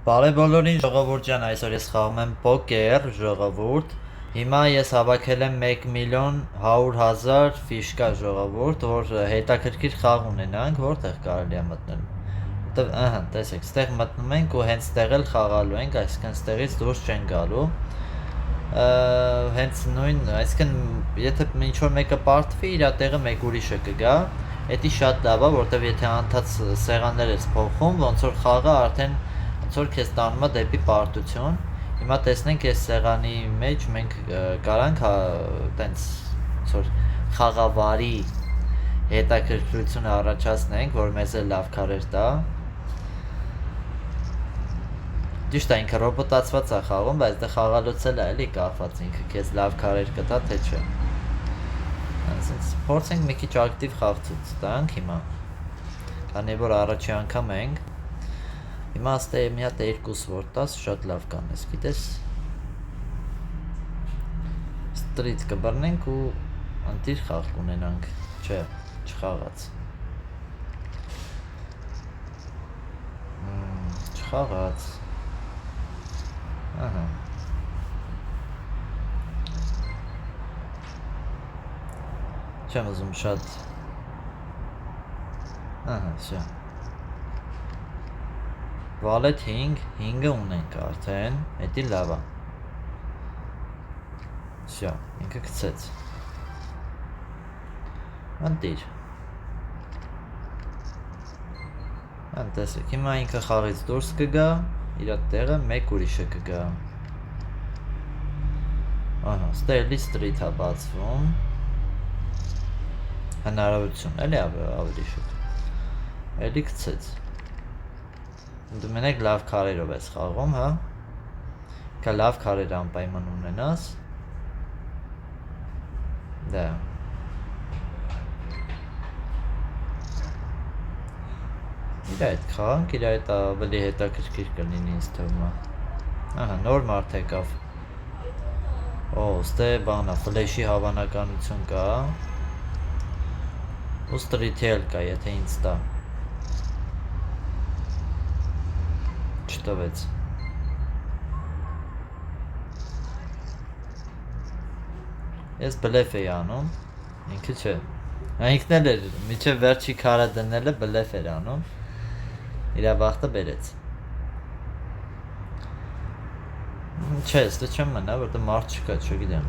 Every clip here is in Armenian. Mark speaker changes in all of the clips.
Speaker 1: Բարև բոլորին ժողովուրդ ջան, այսօր ես խաղում եմ պոկեր ժողովուրդ։ Հիմա ես հավաքել եմ 1.100.000 ֆիշկա ժողովուրդ, որ հետաքրքիր խաղ ունենանք, որտեղ կարելի է մտնել։ Որտեվ տեսեք, ստեղ մտնում ենք ու հենց ստեղ էլ խաղալու ենք, այսինքն ստեղից դուրս չեն գալու։ Հենց նույն, այսինքն եթե ինչ որ մեկը պարտվի, իր տեղը մեկ ուրիշը կգա։ Էդի շատ լավ է, որտեվ եթե անդադ սեղաններ ես փոխում, ոնց որ խաղը արդեն ոնց որ քեզ տանում է դեպի պարտություն։ Հիմա տեսնենք այս սեղանի մեջ մենք կարանք տենց ոնց որ խաղավարի հետաքրքրությունը առաջացնենք, որ մեզ էլ լավ քարեր տա։ Ճիշտ է, ինքը ռոբոտացված է խաղում, բայց դա խաղալուց էլ է էլի կախված, ինքը քեզ լավ քարեր կտա, թե չէ։ Այսինքն փորձենք մի քիչ ակտիվ խաղ ցույց տանք հիմա։ Քանի որ առաջի անգամ ենք։ Հիմա աստե մի հատ 2 որ տաս շատ լավ կանես, գիտես։ Ստրիտ կբռնենք ու ընտիր խաղ կունենանք, չէ, չխաղաց։ Չխաղաց։ Ահա։ Չեմ ուզում շատ։ Ահա, всё։ Վալետ 5-ը ունենք արդեն, էդի լավ է։ Всё, ինքը գցեց։ Ընտիր։ Տեսեք, հիմա ինքը խաղից դուրս կգա, իր տեղը մեկ ուրիշը կգա։ Ահա, ստե էլի ստրիթ է բացվում։ Հնարավորություն, էլի ավելի շուտ։ Էլի գցեց։ Դու մենակ լավ քարերով ես խաղում, հա։ Կա լավ քարեր անպայման ունենաս։ Դա։ Իր այդ խաղանք, իր այդ ավելի հետաքրքիր կլինի ինձ թվում է։ Ահա, նոր մարդ եկավ։ Օ, ստե բան է, ֆլեշի հավանականություն կա։ Ու ստրիթի էլ կա, եթե ինձ տա։ Չտվեց։ Ես բլեֆ էի անում, ինքը չէ։ Ինքն էլ էր, միջև վերջի քարը դնելը բլեֆ էր անում։ Իրա բախտը բերեց։ Չէ, ստե չեմ մնա, որտեղ մարդ չկա, չգիտեմ։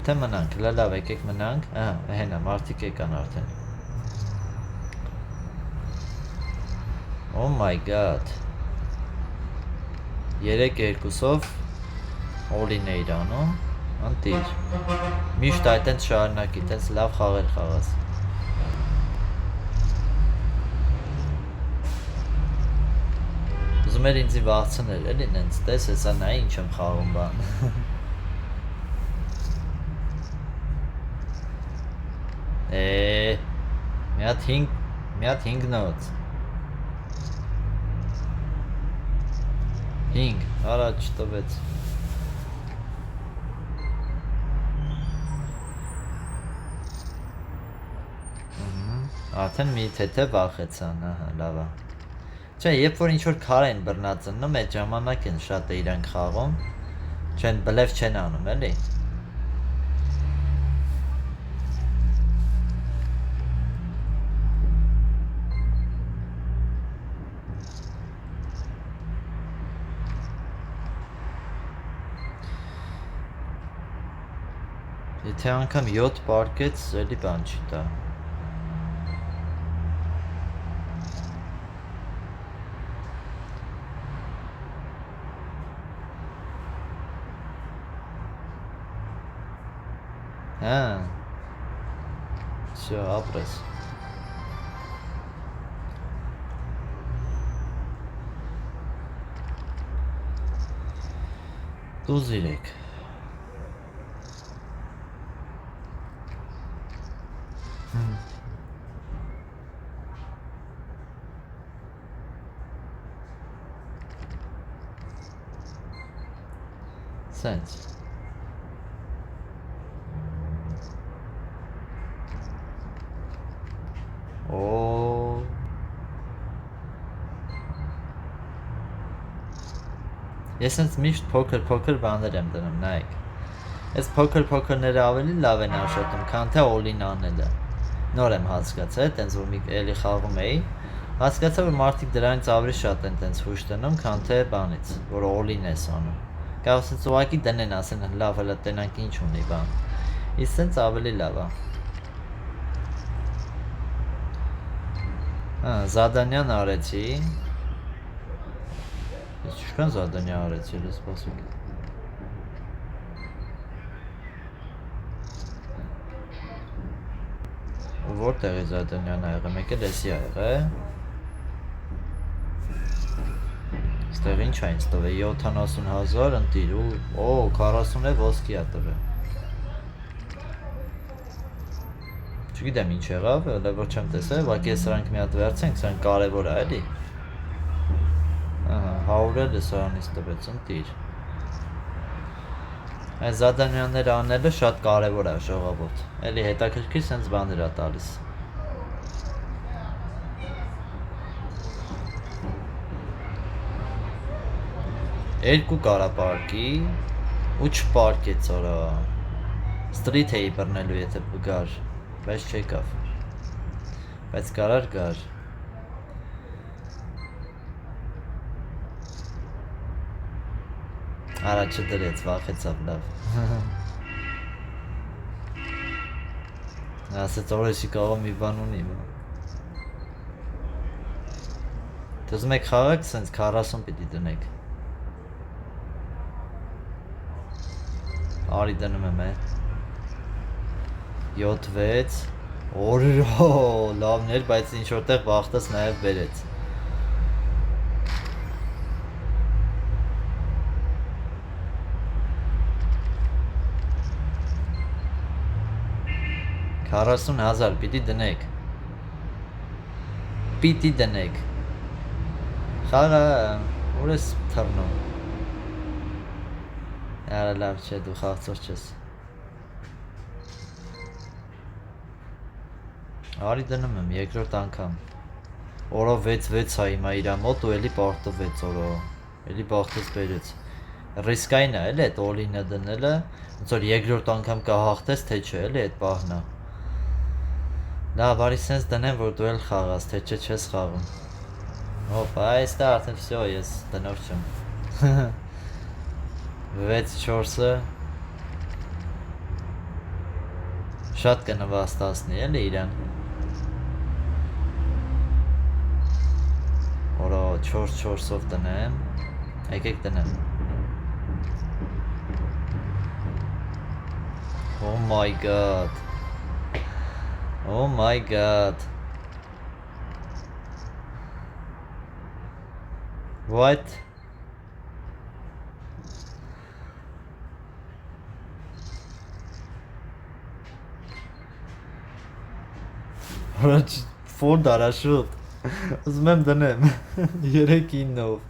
Speaker 1: Թե մնանք, լավ, եկեք մնանք։ Ահա, հենա, մարդիկ եկան արդեն։ Oh my god։ 3-2-ով all-in էիր անում, ընտիր։ Միշտ այդտենց շարունակի, տենց լավ խաղեր խաղաց։ Ուզում էր ինձի վախցնել, էլի նենց, տես հեսա նայ ինչ եմ խաղում բան։ Մի հատ 5 նոց։ 5, առաջ տվեց։ Արդեն մի թեթե վախեցան, ահա, լավ է։ Չէ, երբ որ ինչ-որ քար են բռնած ըննում, այդ ժամանակ են շատ է իրանք խաղում, չեն բլեֆ չեն անում, էլի։ Եթե անգամ 7 պարկեց, էլի բան չի տա։ Հա։ Всё, ապրես։ Դու զիրեք։ Սենց։ Օ։ Ես հենց միշտ փոքր բաներ եմ դնում, նայեք։ Այս փոքրները ավելի լավ են աշխատում, քան թե all-in անելը։ Նոր եմ հասկացել, տենց որ մի էլի խաղում էի, հասկացա, որ մարդիկ դրանից ավելի շատ են տենց հույս դնում, քան թե բանից, որ all-in ես անում։ Կարող ասած ուղղակի դնեն, ասեն լավ, հələ տենանք ինչ ունի բան։ Իսկ տենց ավելի լավ է։ Զադանյան արեցի։ Ես ինչքան զադանյա արեցի, էլ սպասեք։ Որտեղ է զադանյան ա եղել, մեկ էլ էսի ա եղել։ Ստեղ ինչ ա ինձ տվել, 70,000 ընտիր ու 40 է ոսկի ա տվել։ Չգիտեմ ինչ եղավ, հələ որ չեմ տեսել, ուղղակի սրանք մի հատ վերցենք, սրանք կարևոր է էլի։ Ահա, 100 էլ սրանից տվեց ընտիր։ Այս զադանյանները անելը շատ կարևոր է ժողովուրդ։ Էլի հետաքրքիր սենց բաներ ա տալիս։ Երկու կարա պարկի ու չպարկեց օրա։ Ստրիթ էի բռնելու եթե գար, բայց չեկավ։ Բայց կարար գար։ Արա չդրեց, վախեցավ լավ։ Ասեց օրեսի կարող մի բան ունի։ Դուզում եք խաղակ սենց 40 պիտի դնեք։ Արի դնում եմ 7-6 օրո լավներ, բայց ինչ որտեղ բախտս նաև բերեց։ $40,000 պիտի դնեք։ Պիտի դնեք։ Խաղը ուր ես թռնում։ Արա լավ չէ, դու խաղցող չես։ Արի դնում եմ երկրորդ անգամ։ Օրո 6-6 ա հիմա իրա մոտ ու էլի պարտվեց օրո։ Էլի բախտս բերեց։ Ռիսկային է էլի այդ all-in-ը դնելը, ոնց որ երկրորդ անգամ կհաղթես, թե չէ, էլի այդ պահն է։ Լավ, արի սենց դնեմ, որ դու էլ խաղաս, թե չէ չես խաղում։ Հոպա, այստեղ արդեն վсё, ես դնող չեմ։ 6-4-ը շատ կնվաստացնի էլի իրան։ Օրո 4-4-ով տնեմ, եկեք տնեմ։ Oh my god. Oh my god. What? Ֆորդ արա շուտ։ Ուզում եմ դնեմ 3-9-ով։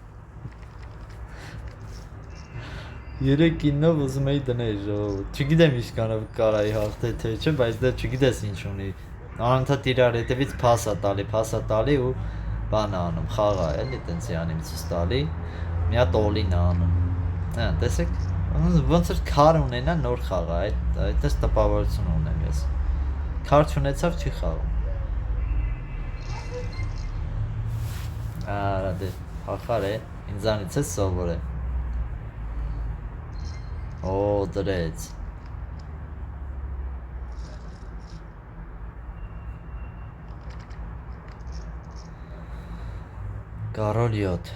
Speaker 1: 3-9-ով ուզում էի դնել ժողովուրդ։ Չգիտեմ ինչքանով կարայի հաղթել թե չէ, բայց դա չգիտես ինչ ունի։ Անընդհատ իրար հետևից փաս ա տալի ու բան անում, խաղ ա էլի տենց յանի ցույց տալի։ Մի հատ all-in անում։ Հա, տեսեք, ոնց որ քար ունենա նոր խաղ ա, այդպես տպավորություն ունեմ ես։ Քար չունեցավ չի խաղում։ Արա դե խախար է, ինձանից է սովոր է։ Օ, դրեց։ Կարոլ 7։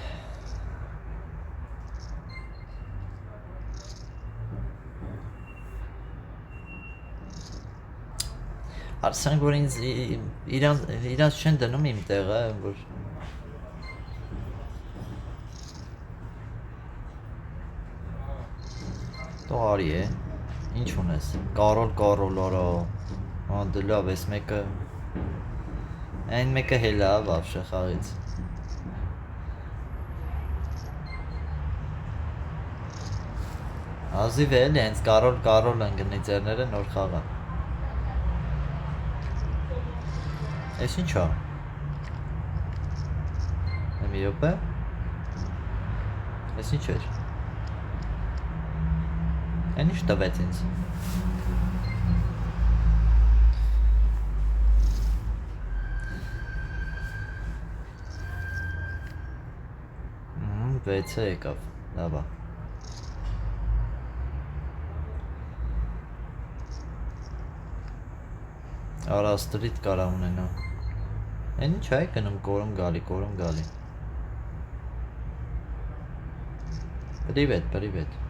Speaker 1: Արսենք որ ինձ իրանց չեն դնում իմ տեղը, որ Դու արի է, ինչ ունես, կարոլ արա, դե լավ, ես մեկը, այն մեկը հելա վավշը խաղից։ Ազիվ է էլի, հենց կարոլ ընգնի ձերները նոր խաղա։ Ես ինչ ա։ Եմ իրոպ է։ Ես ինչ էր։ Այն ինչ տվեց ինձ։ Վեցը եկավ, լավ է։ Արա ստրիտ կարա ունենա։ Այն ինչ է գնում կորում գալի։ Привет։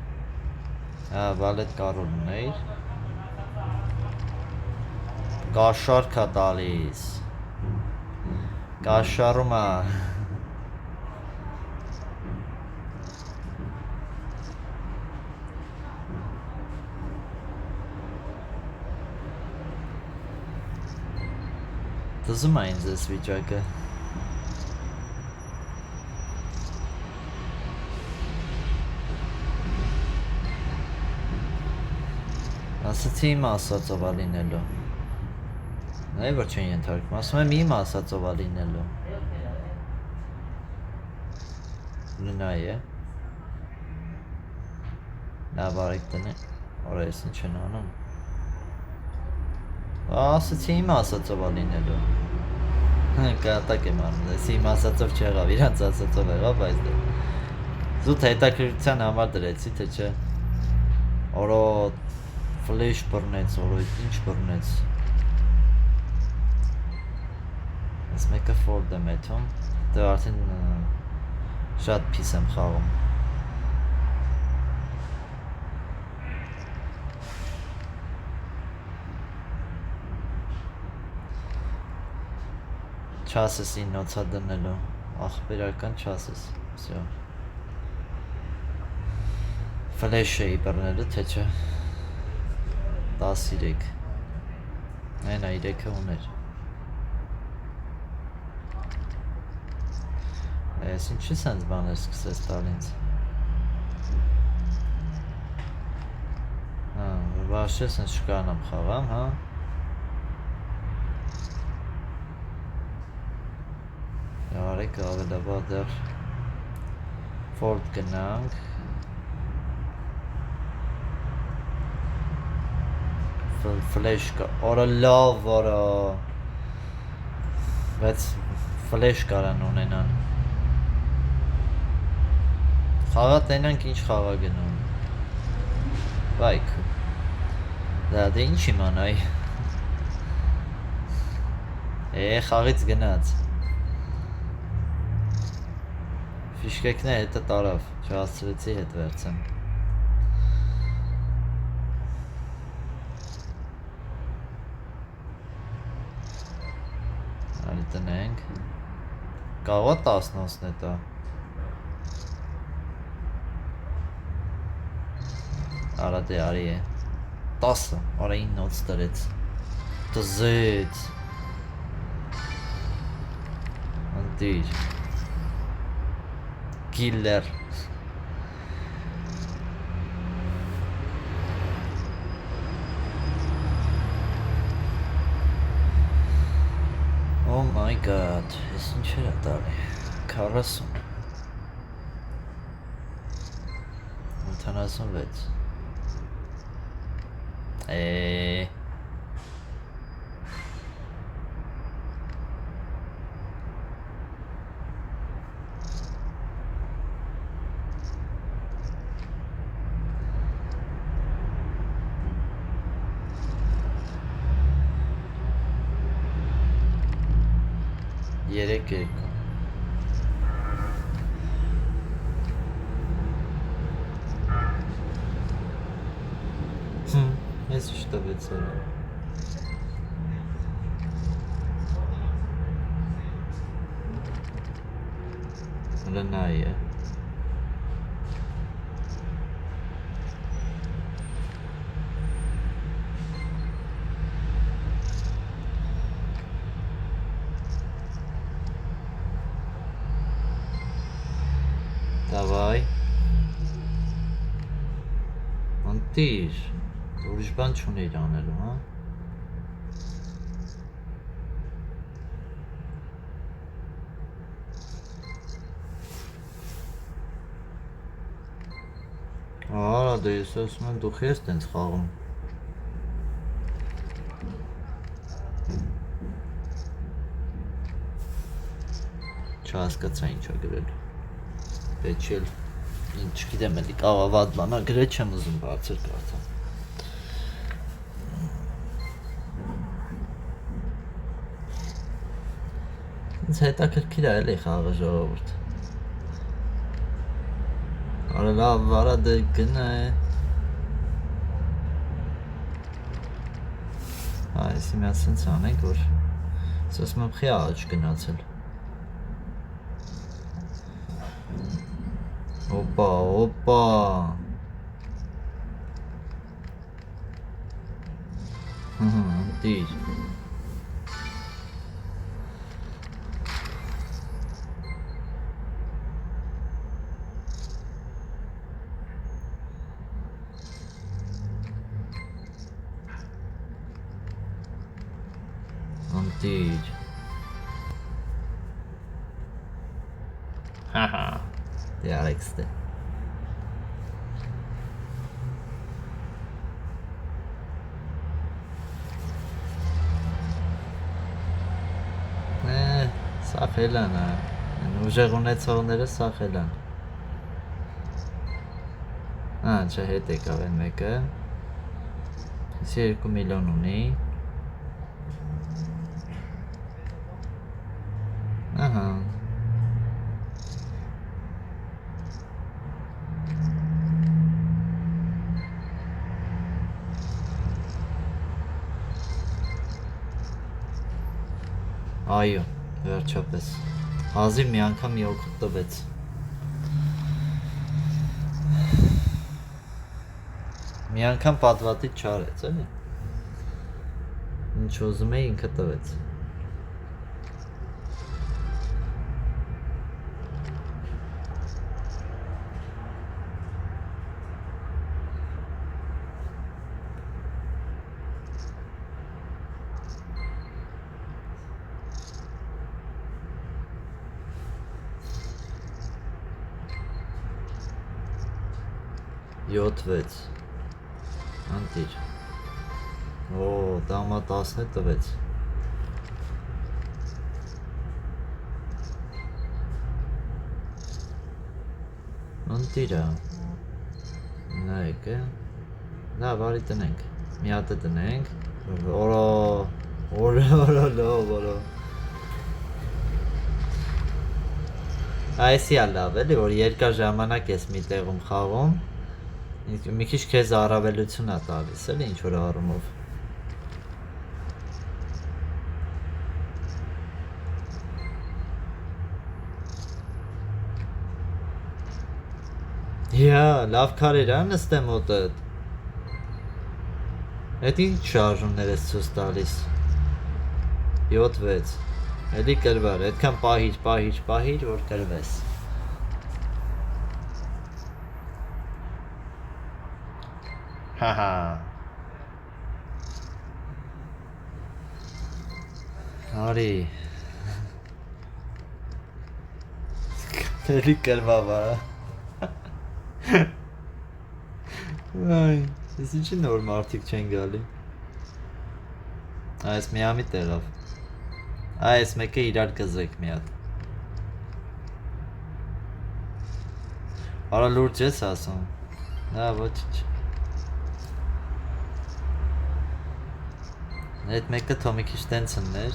Speaker 1: Վալետ կարոլ ունեիր։ Կաշար կա տալիս։ Կաշարում է։ Դզում է ինձ ես վիճակը։ Ասացի իմ ասածով ա լինելու։ Նայ որ չեն ենթարկում, ասում եմ իմ ասածով ա լինելու։ Լնայ է։ Լավ արեք տնե, օր ես ինչ են անում։ Ասացի իմ ասածով ա լինելու։ Կատակ եմ անում, ես իմ ասածով չեղավ, իրանց ասածով եղավ, բայց դե։ Զուտ հետաքրքրության համար դրեցի, թե չէ։ Օրո ֆլեշ բռնեց, օրո ինչ բռնեց։ Ես մեկը ֆոլդ եմ եթում, դե արդեն շատ պիս եմ խաղում։ Չասես իննոցա դնելու, ախպերական չասես, վսյո։ Ֆլեշ էի բռնելու, թե չէ։ 13 Այնա 3-ը ուներ։ Ես ինչի սենց բաներ սկսես տալ ինձ։ Վաշե սենց շկանամ խաղամ, հա։ Արեք ավելավա դեռ ֆորդ գնանք։ Ֆլեշ կա, օրը լավ որա։ Բայց ֆլեշ կարան ունենան։ Խաղա տենանք ինչ խաղա գնում։ Բայք։ Դե ինչ իմանայ։ Խաղից գնաց։ Ֆիշկեքն է հետը տարավ, չհասցրեցի հետ վերցեմ։ Արի տնենք։ Կաղա 10-նոցն է տա։ Արա դե արի է։ 10-ը, արա 9-նոց տրեց։ Տզեց։ Անտիր։ Killer. Oh my god, ես ինչ էր ատալի, 40 76 Երեք երկու Ես ինչ տվեց էր Լնայ է Давай. Անտիր, ուրիշ բան չունեիր անելու, հա? Արա դե ես ասում եմ դու քեզ տենց խաղում։ Չհասկացա ինչա գրել։ Պետք է ինչ գիտեմ էլի կարող վատ բանա գրել չեմ ուզում բարձր կարդամ։ Ինձ հետաքրքիր է էլի խաղը ժողովուրդ։ Արա լավ վարա դե գնա է։ Այս մի ասենց անենք որ ասում եմ խի աճ գնացել։ Опа. Դիր։ Անտիր։ Հահա։ Դե Ալեքս դե։ Սախել են, ուժեղ ունեցողները սախել են։ Չէ հետ եկավ են մեկը։ Իսի 2 միլիոն ունի։ Ահա։ Այո, վերջապես։ Հազիվ մի անգամ մի օգուտ տվեց։ Մի անգամ պատվատից չարեց, էլի։ Ինչ ուզում էի ինքը տվեց։ Յոթվեց, անտիր, դամա 10 տվեց, անտիրա, նայք է, դա վարի տնենք, մի հատ է տնենք, օրո, այսի ա լավ էլի, որ երկար ժամանակ ես մի տեղում խաղում, մի քիչ քեզ առավելություն է տալիս, էլի ինչ որ առումով։ Լավ քարեր ա նստեմ մոտդ։ Էդ ինչ շարժումներ ես ցույց տալիս։ 7-6։ Էլի կրվար, այդքան պահիր, որ կրվես։ Հահա։ Արի։ Էլի կրվավա։ Այ, ես ինչի նոր մարդիկ չեն գալի։ Այս միամիտ եղավ։ Այս մեկը իրար կզեք մի հատ։ Արա լուրջ ես ասում։ Ոչինչ։ Այդ մեկը թոմի քիչ տենց ըններ։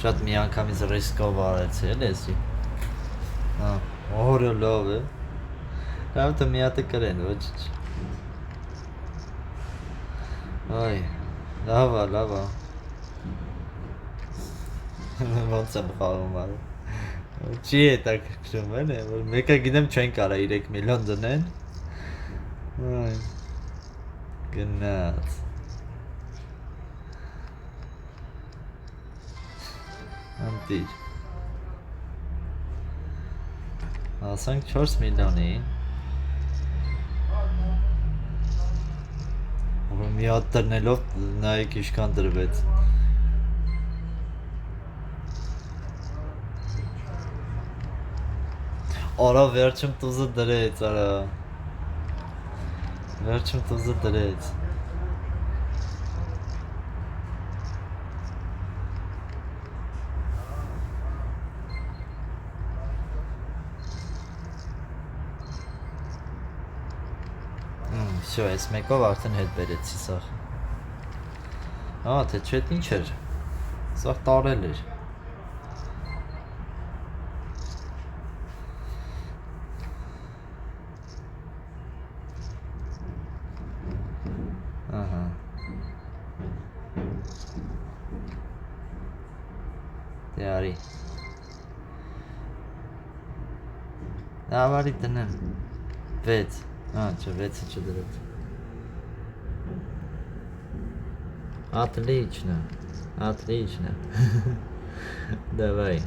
Speaker 1: Շատ մի անգամից ռիսկով արեցի էլ էսի։ Օրը լավ է։ Լավ թե մի հատ է կրեն, ոչինչ։ Այ, լավ ա։ Ոնց եմ խաղում արը։ Չի հետաքրքրում են, որ մեկը գիտեմ չեն կարա 3 միլիոն դնեն։ Այ, գնաց։ Անտիր։ Ասանք 4 միլիոնի։ Մի հատ տրնելով նայեք իշքան դրվեց։ Արա վերջում տուզը դրեց, արա։ Վերջում տուզը դրեց։ Всё, այս մեկով արդեն հետ բերեցի սաղ։ Թե չէ ինչ էր։ Սաղ տարել էր։ Ահա։ Դե արի։ Ավարի տնեմ։ 6։ Չէ, 6-ը չդրեց։ Отлично. Отлично. Давай.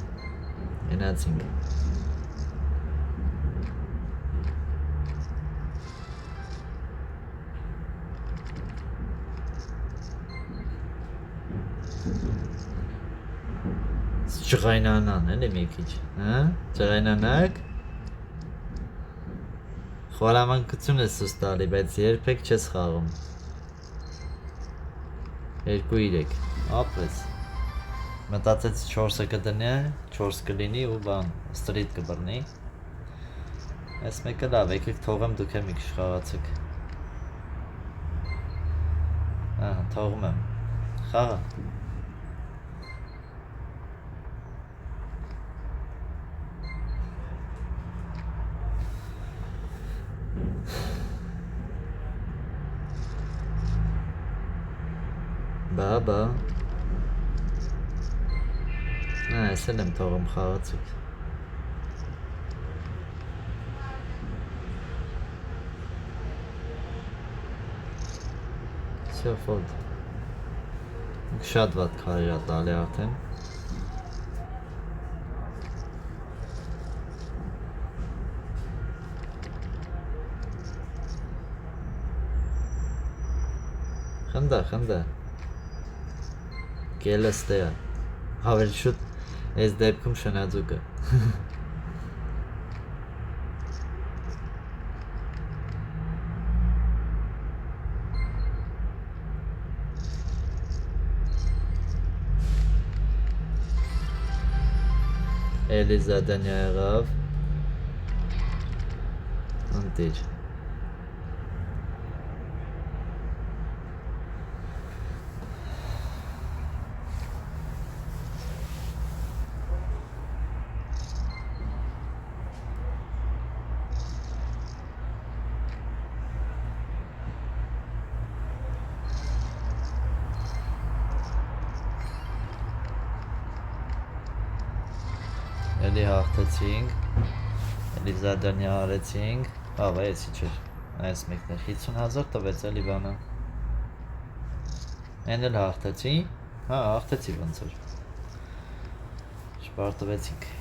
Speaker 1: Геннадьевич. Ջղայնանան էլի մի քիչ, հա? Ջղայնանակ։ Խորամանկություն ես ցույց տալի, բայց երբեք չես խաղում։ 2-3 ապրես մտածեց 4-ը կդնի 4 կլինի ու բան ստրիտ կբռնի այս մեկը լավ եկեք թողեմ դուք եմ մի քիչ խաղացեք թողում եմ խաղա Բաբա Այսել եմ թողում խաղացուկ Всё, ֆոլդ Շատ վատ քարերա տալի արդեն Խնդա Գելս դեա Ավելի շուտ այս դեպքում շնաձուկը Էլիզադանյա եղավ Ընտիր Էլի հաղթեցինք, Էլիզադանյա արեցինք, էսի չէր, այս մեկներ 50,000 տվեց էլի բանը Են էլ հաղթեցի, հաղթեցի ոնց էր, շպարտվեցինք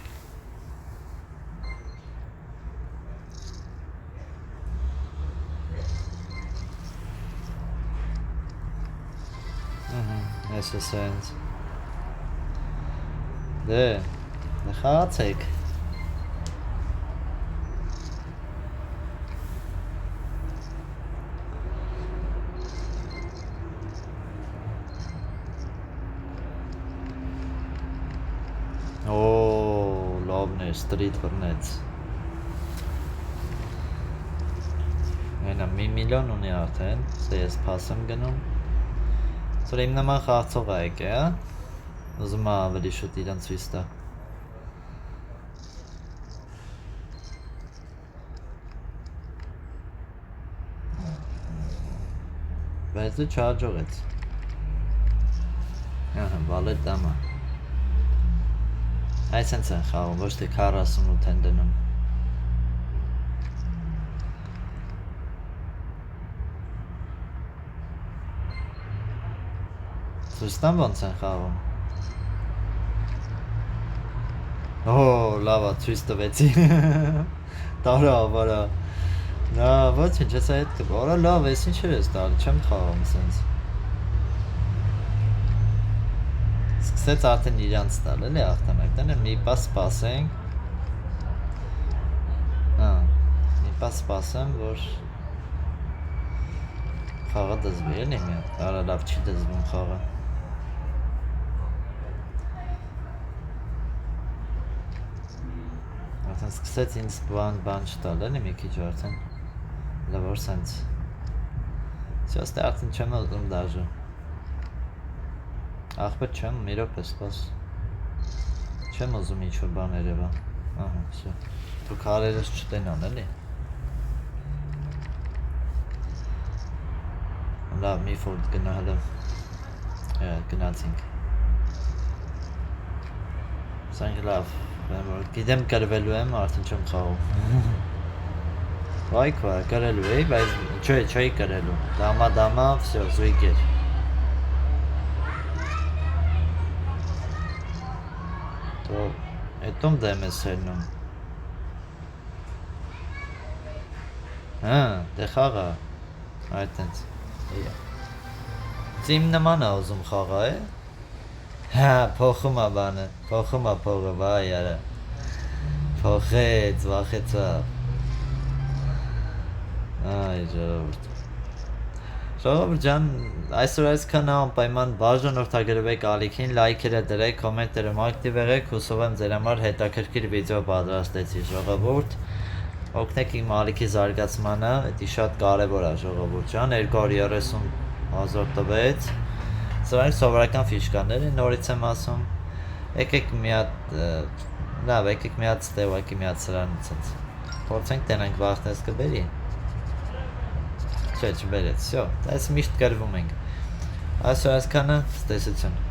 Speaker 1: Այս է սենց Դե Խաղացեք Լավն է, ստրիտ վրնեց Այնա մի միլիոն ունի արդեն Սա ես պաս եմ գնում Սոր իմ նման խաղացող այք է Ուզում ավելի շուտ իրան ցույց տա Բայց դու չհաջողեց Վալետ դամա Այս հենց են խաղում, ոչ թե 48 են դնում Ցույց տամ ոնց են խաղում Լավա, ցույց տվեցի Տարա, վարա Ոչինչ, հեսա հետ կբա, արա լավ, ես ինչ էր ես տալի, չեմ խաղում սենց Սկսեց արդեն իրանց տալ, էլի աղթանակ, տենը մի պաս սպասենք Մի պաս սպասեմ, որ Խաղը դզվի էլի մի հատ, արա լավ չի դզվում խաղը։ Արդեն սկսեց ինձ բան չտալ էլի մի քիչ արդեն, լավոր սենց, սյոստե արդեն չեմ ուզում դաժը, աղբետ չեմ, մի րոպե սպաս, չեմ ուզում ինչ-որ բան երևա, ահա, սյո, դու քարերս չտենան էլի, լավ մի ֆորդ գնա հլը, գնացինք, սանք լավ, գիտեմ կրվելու եմ, արդեն չեմ խաղում, վայք վայ, կրելու էի, բայց չէի կրելու, դամա, վսյո, զույգ էր, տո, էտում դեմ ես հելնում, դե խաղա, այդ ենց, Իմ նման է ուզում խաղա է, փոխում է բանը, փոխում է փողը, վայ արա, փոխեց, վախեցավ, այ ժողովուրդ ջան, այսօր այսքան է անպայման բաժանորդագրվեք ալիքին, լայքերը դրեք, կոմենտներում ակտիվ եղեք, հուսով եմ ձեր համար հետաքրքիր վիդեո պատրաստեցի ժողովուրդ, օգնեք իմ ալիքի զարգացմանը, դա շատ կարևոր է ժողովուրդ ջան, 230,000 տվեց, սրանք սովորական ֆիշկաներ են, նորից եմ ասում, եկեք մի հատ ստեվակի մի հատ սրանից ենք, փորձենք տենանք վախտես կբերի, չէ չբերեց, սյո, այս միշտ կրվում ենք, այսօր այսքանը, ստեսություն։